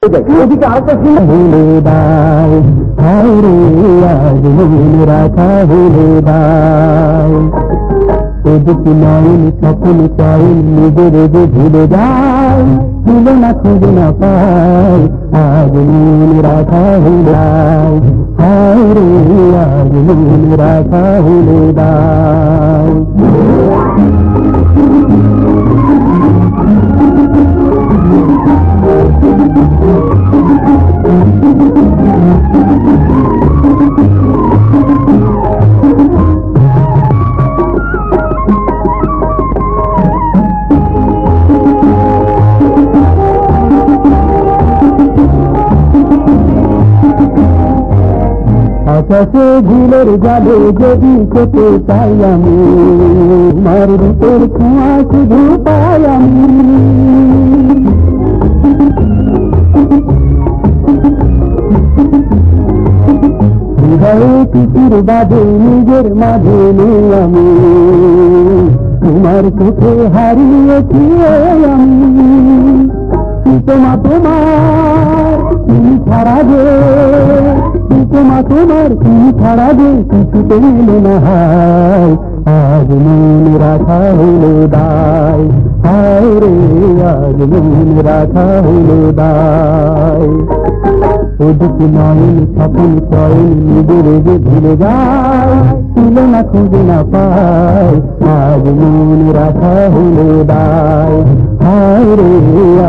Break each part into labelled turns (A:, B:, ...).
A: ওদিকে আরেকটা
B: ভুলে দাও হায়রে আজ মন রাখা ভুলে দাও ওদিকে নয়ন স্বপ্ন চাইন নিজের যে ভুলে যাও ভুলে না খুঁজে না পাই আজ মন রাখা ভুলে দাও হায়রে আজ মন রাখা ভুলে দাও আকাশে ঝিলের জালে যদি খেতে চাই আমি তোমার রূপের ছোঁয়া শুধু পাই আমি হৃদয়ে পিতির বাজে নিজের মাঝে নেই আমি তোমার চোখে হারিয়েছি আমি তোমার তুমি ছাড়া যে তোমার তুমি ছাড়া যে কিছুতে মিলে না হায় আজ মন রাখা হলো দায় হায় রে আজ মন রাখা হলো দায় ওদিকে নয়ন স্বপ্ন চয়ন নিজের যে ভুলে যায় তুলে না খুঁজে না পায় আজ মন রাখা হলো দায় হায় রে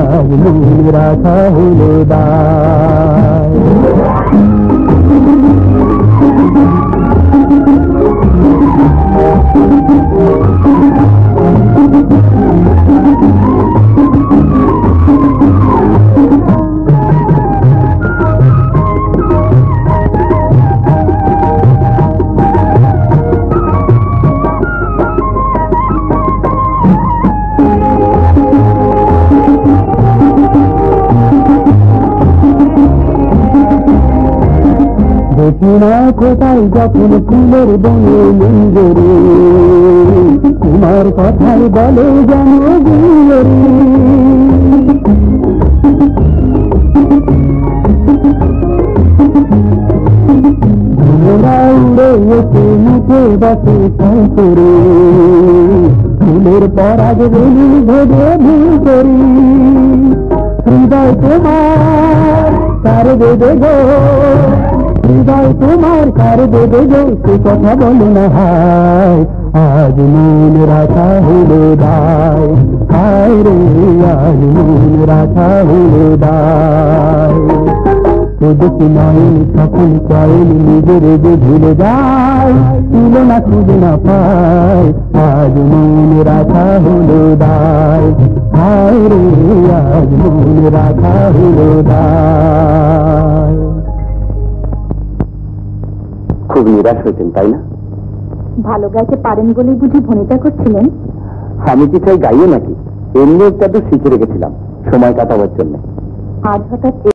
B: আজ মন রাখা হলো দায় না কোথায় যখন ফুলের বনে মঞ্জুরি তোমার কথাই বলে যেন গুঞ্জরি উড়ে এসে মুখে বসে করে ফুলের পরাগ বলি ভেবে ভুল করি হৃদয় তোমার তার বেদে গো হৃদয় তোমার কার দেবে যে সে কথা বলে না হায় আজ মন রাখা হলো দায় হায় রে আজ মন রাখা হলো দায় ওদিকে নয়ন স্বপ্ন চয়ন নিজের যে ভুলে যায় তুলে না খুঁজে না পায় আজ মন রাখা হলো দায় হায় রে আজ মন রাখা হলো দায়
A: খুব নিরাশ হয়েছেন তাই না?
C: ভালো গাইতে পারেন বলেই বুঝি ভনিতা করছিলেন?
A: আমি কি চাই গাইয়ে নাকি, এমনি একটা তো শিখে রেখেছিলাম সময় কাটাবার জন্য।
C: আজ হঠাৎ